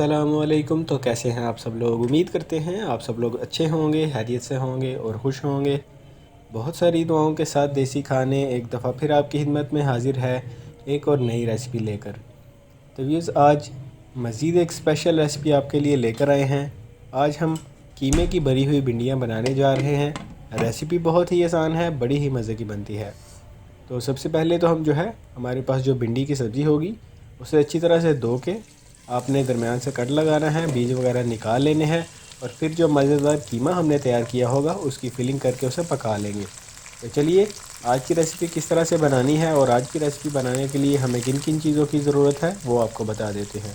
अस्सलामुअलैकुम। तो कैसे हैं आप सब लोग? उम्मीद करते हैं आप सब लोग अच्छे होंगे, खैरियत से होंगे और खुश होंगे। बहुत सारी दुआओं के साथ देसी खाने एक दफ़ा फिर आपकी खिदमत में हाज़िर है एक और नई रेसिपी लेकर। तो व्यूज़, आज मज़ीद एक स्पेशल रेसिपी आपके लिए लेकर आए हैं। आज हम कीमे की भरी हुई भिंडियाँ बनाने जा रहे हैं। रेसिपी बहुत ही आसान है, बड़ी ही मज़े की बनती है। तो सबसे पहले तो हम हमारे पास जो भिंडी की सब्ज़ी होगी उसे अच्छी तरह से धो के आपने दरमियान से कट लगाना है, बीज वगैरह निकाल लेने हैं और फिर जो मज़ेदार कीमा हमने तैयार किया होगा उसकी फिलिंग करके उसे पका लेंगे। तो चलिए, आज की रेसिपी किस तरह से बनानी है और आज की रेसिपी बनाने के लिए हमें किन किन चीज़ों की ज़रूरत है वो आपको बता देते हैं।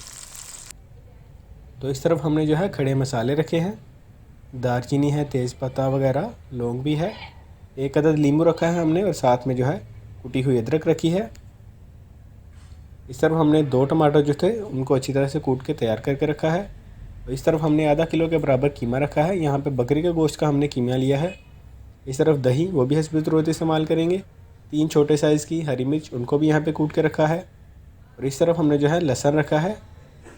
तो इस तरफ हमने खड़े मसाले रखे हैं। दालचीनी है, तेज़पत्ता वगैरह, लौंग भी है, एक अदद नींबू रखा है हमने और साथ में कुटी हुई अदरक रखी है। इस तरफ हमने 2 टमाटर थे उनको अच्छी तरह से कूट के तैयार करके रखा है। और इस तरफ हमने आधा किलो के बराबर कीमा रखा है। यहाँ पे बकरी के गोश्त का हमने कीमा लिया है। इस तरफ दही, वो भी हस्ब ज़रूरत इस्तेमाल करेंगे। 3 छोटे साइज़ की हरी मिर्च, उनको भी यहाँ पे कूट के रखा है। और इस तरफ हमने लहसुन रखा है,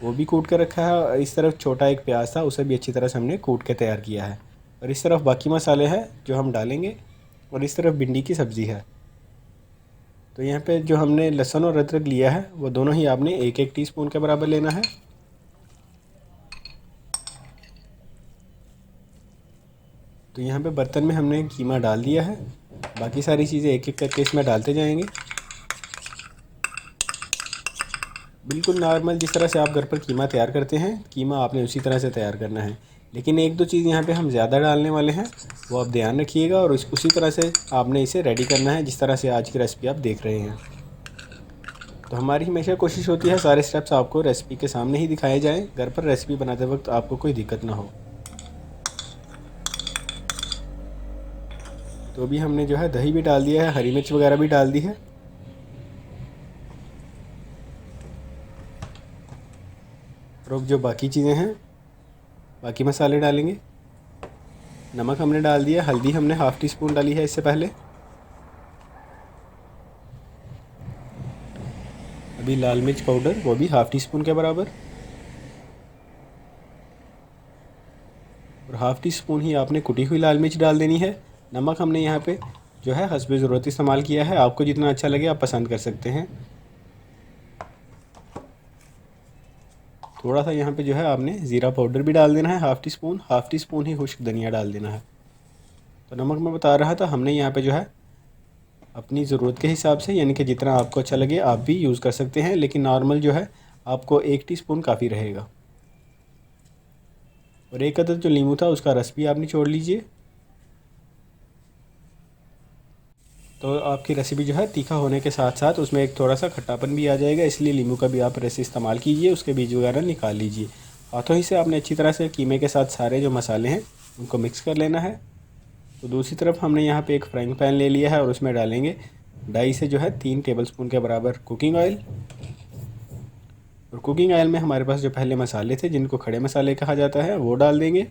वो भी कूट के रखा है। और इस तरफ छोटा एक प्याज था, उसे भी अच्छी तरह से हमने कूट के तैयार किया है। और इस तरफ बाकी मसाले हैं जो हम डालेंगे। और इस तरफ भिंडी की सब्ज़ी है। तो यहाँ पे जो हमने लहसुन और अदरक लिया है वो दोनों ही आपने 1-1 टीस्पून के बराबर लेना है। तो यहाँ पे बर्तन में हमने कीमा डाल दिया है। बाकी सारी चीज़ें एक एक करके इसमें डालते जाएंगे। बिल्कुल नॉर्मल जिस तरह से आप घर पर कीमा तैयार करते हैं, कीमा आपने उसी तरह से तैयार करना है। लेकिन 1-2 चीज़ यहाँ पे हम ज़्यादा डालने वाले हैं, वो आप ध्यान रखिएगा। और उसी तरह से आपने इसे रेडी करना है जिस तरह से आज की रेसिपी आप देख रहे हैं। तो हमारी हमेशा कोशिश होती है सारे स्टेप्स आपको रेसिपी के सामने ही दिखाए जाएं, घर पर रेसिपी बनाते वक्त आपको कोई दिक्कत ना हो। तो अभी हमने दही भी डाल दिया है, हरी मिर्च वगैरह भी डाल दी है। और अब जो बाकी चीज़ें हैं, बाकी मसाले डालेंगे। नमक हमने डाल दिया, हल्दी हमने ½ टीस्पून डाली है इससे पहले। अभी लाल मिर्च पाउडर, वो भी ½ टीस्पून के बराबर। और ½ टीस्पून ही आपने कुटी हुई लाल मिर्च डाल देनी है। नमक हमने यहाँ पे हस्ब ज़रूरत इस्तेमाल किया है, आपको जितना अच्छा लगे आप पसंद कर सकते हैं। थोड़ा सा यहाँ पे आपने ज़ीरा पाउडर भी डाल देना है, ½ टीस्पून ही खुश्क धनिया डाल देना है। तो नमक मैं बता रहा था, हमने यहाँ पे अपनी ज़रूरत के हिसाब से, यानी कि जितना आपको अच्छा लगे आप भी यूज़ कर सकते हैं, लेकिन नॉर्मल आपको 1 टीस्पून काफ़ी रहेगा। और एक अदद जो नींबू था उसका रस भी आप निचोड़ लीजिए। तो आपकी रेसिपी तीखा होने के साथ साथ उसमें एक थोड़ा सा खट्टापन भी आ जाएगा, इसलिए नींबू का भी आप रस इस्तेमाल कीजिए, उसके बीज वगैरह निकाल लीजिए। हाथों ही से आपने अच्छी तरह से कीमे के साथ सारे जो मसाले हैं उनको मिक्स कर लेना है। तो दूसरी तरफ हमने यहाँ पे एक फ्राइंग पैन ले लिया है और उसमें डालेंगे 2.5 से 3 टेबलस्पून के बराबर कुकिंग ऑयल। और कुकिंग ऑयल में हमारे पास जो पहले मसाले थे जिनको खड़े मसाले कहा जाता है वो डाल देंगे।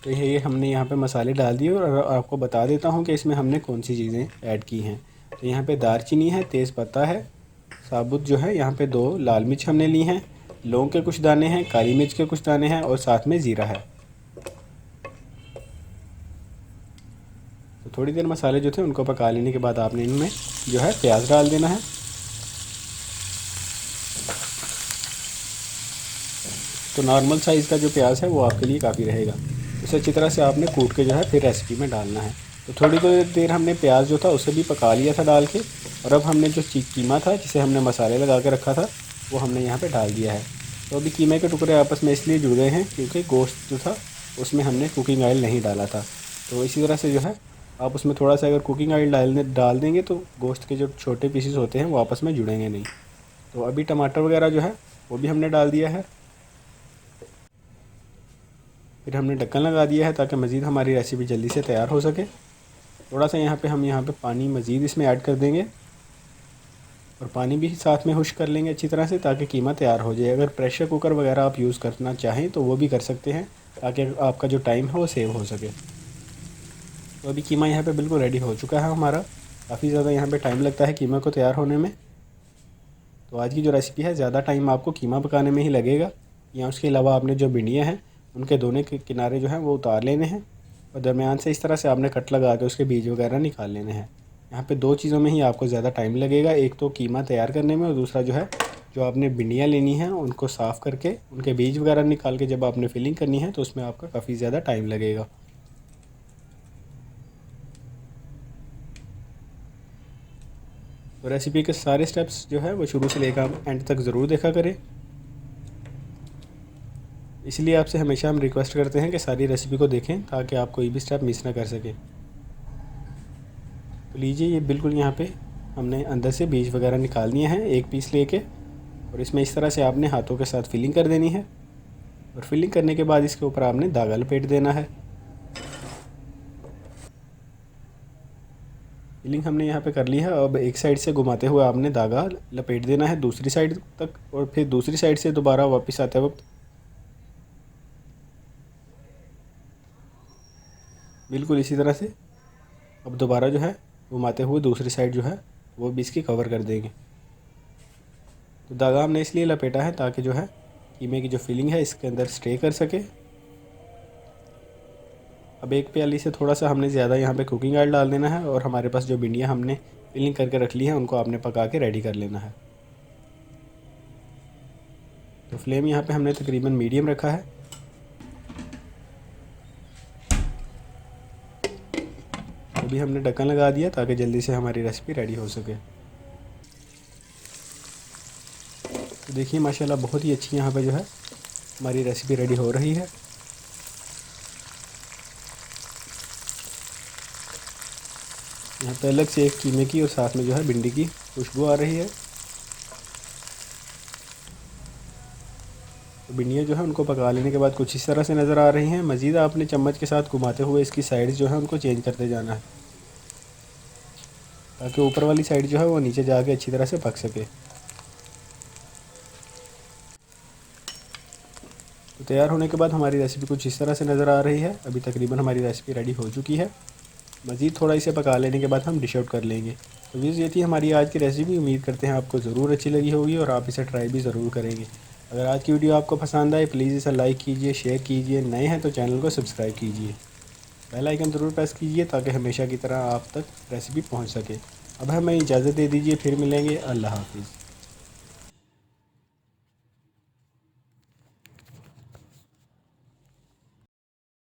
तो ये हमने यहाँ पे मसाले डाल दिए और आपको बता देता हूँ कि इसमें हमने कौन सी चीज़ें ऐड की हैं। तो यहाँ पे दालचीनी है, तेज़पत्ता है, साबुत यहाँ पे 2 लाल मिर्च हमने ली हैं, लौंग के कुछ दाने हैं, काली मिर्च के कुछ दाने हैं और साथ में ज़ीरा है। तो थोड़ी देर मसाले थे उनको पका लेने के बाद आपने इनमें प्याज डाल देना है। तो नॉर्मल साइज़ का जो प्याज है वो आपके लिए काफ़ी रहेगा। उसे अच्छी तरह से आपने कूट के फिर रेसिपी में डालना है। तो थोड़ी देर हमने प्याज था उसे भी पका लिया था डाल के। और अब हमने जो कीमा था जिसे हमने मसाले लगा के रखा था वो हमने यहाँ पे डाल दिया है। तो अभी कीमे के टुकड़े आपस में इसलिए जुड़ गए हैं क्योंकि गोश्त जो था उसमें हमने कुकिंग ऑयल नहीं डाला था। तो इसी तरह से आप उसमें थोड़ा सा अगर कुकिंग ऑयल डाल देंगे तो गोश्त के जो छोटे पीसेस होते हैं वो आपस में जुड़ेंगे नहीं। तो अभी टमाटर वगैरह वो भी हमने डाल दिया है। फिर हमने ढक्कन लगा दिया है ताकि मज़ीद हमारी रेसिपी जल्दी से तैयार हो सके। थोड़ा सा हम यहाँ पे पानी मज़ीद इसमें ऐड कर देंगे और पानी भी साथ में खुश्क कर लेंगे अच्छी तरह से ताकि कीमा तैयार हो जाए। अगर प्रेशर कुकर वगैरह आप यूज़ करना चाहें तो वो भी कर सकते हैं ताकि आपका जो टाइम है वो सेव हो सके। तो अभी कीमा यहाँ पे बिल्कुल रेडी हो चुका है हमारा। काफ़ी ज़्यादा यहाँ पे टाइम लगता है कीमा को तैयार होने में। तो तो आज की जो रेसिपी है ज़्यादा टाइम आपको कीमा पकाने में ही लगेगा। या उसके अलावा आपने जो भिंडियाँ हैं उनके दोनों के किनारे जो हैं वो उतार लेने हैं और दरमियान से इस तरह से आपने कट लगा के उसके बीज वगैरह निकाल लेने हैं। यहाँ पे दो चीज़ों में ही आपको ज़्यादा टाइम लगेगा, एक तो कीमा तैयार करने में और दूसरा जो है जो आपने भिंडियाँ लेनी हैं उनको साफ़ करके उनके बीज वगैरह निकाल के जब आपने फिलिंग करनी है तो उसमें आपका काफ़ी ज़्यादा टाइम लगेगा। तो रेसिपी के सारे स्टेप्स जो है वो शुरू से लेकर आप एंड तक ज़रूर देखा करें। इसलिए आपसे हमेशा हम रिक्वेस्ट करते हैं कि सारी रेसिपी को देखें ताकि आप कोई भी स्टेप मिस ना कर सकें। तो लीजिए ये बिल्कुल यहाँ पे हमने अंदर से बीज वगैरह निकाल दिए हैं एक पीस लेके और इसमें इस तरह से आपने हाथों के साथ फिलिंग कर देनी है और फिलिंग करने के बाद इसके ऊपर आपने धागा लपेट देना है। फिलिंग हमने यहाँ पे कर ली है। अब एक साइड से घुमाते हुए आपने धागा लपेट देना है दूसरी साइड तक और फिर दूसरी साइड से दोबारा वापस आते वक्त बिल्कुल इसी तरह से अब दोबारा जो है घुमाते हुए दूसरी साइड जो है वो भी इसकी कवर कर देंगे। तो धागा हमने इसलिए लपेटा है ताकि जो है कीमे की जो फिलिंग है इसके अंदर स्टे कर सके। अब एक प्याली से थोड़ा सा हमने ज़्यादा यहाँ पे कुकिंग ऑयल डाल देना है और हमारे पास जो भिंडियाँ हमने फिलिंग करके रख ली हैं उनको आपने पका के रेडी कर लेना है। तो फ्लेम यहाँ पे हमने तकरीबन मीडियम रखा है। अभी हमने ढक्कन लगा दिया ताकि जल्दी से हमारी रेसिपी रेडी हो सके। तो देखिए माशाल्लाह बहुत ही अच्छी यहाँ पे जो है हमारी रेसिपी रेडी हो रही है। यहाँ पे अलग से एक कीमे की और साथ में जो है भिंडी की खुशबू आ रही है। तो भिंडियाँ जो है उनको पका लेने के बाद कुछ इस तरह से नज़र आ रही हैं। मज़ीद आपने चम्मच के साथ घुमाते हुए इसकी साइड जो है उनको चेंज करते जाना है ताकि ऊपर वाली साइड जो है वो नीचे जाके अच्छी तरह से पक सके। तो तैयार होने के बाद हमारी रेसिपी कुछ इस तरह से नज़र आ रही है। अभी तकरीबन हमारी रेसिपी रेडी हो चुकी है। मज़ीद थोड़ा इसे पका लेने के बाद हम डिश आउट कर लेंगे। तो व्यूज़ ये थी हमारी आज की रेसिपी। उम्मीद करते हैं आपको ज़रूर अच्छी लगी होगी और आप इसे ट्राई भी ज़रूर करेंगे। अगर आज की वीडियो आपको पसंद आए प्लीज़ इसे लाइक कीजिए, शेयर कीजिए, नए हैं तो चैनल को सब्सक्राइब कीजिए, बेल आइकन ज़रूर प्रेस कीजिए ताकि हमेशा की तरह आप तक रेसिपी पहुँच सके। अब हमें इजाज़त दे दीजिए, फिर मिलेंगे। अल्लाह हाफिज़।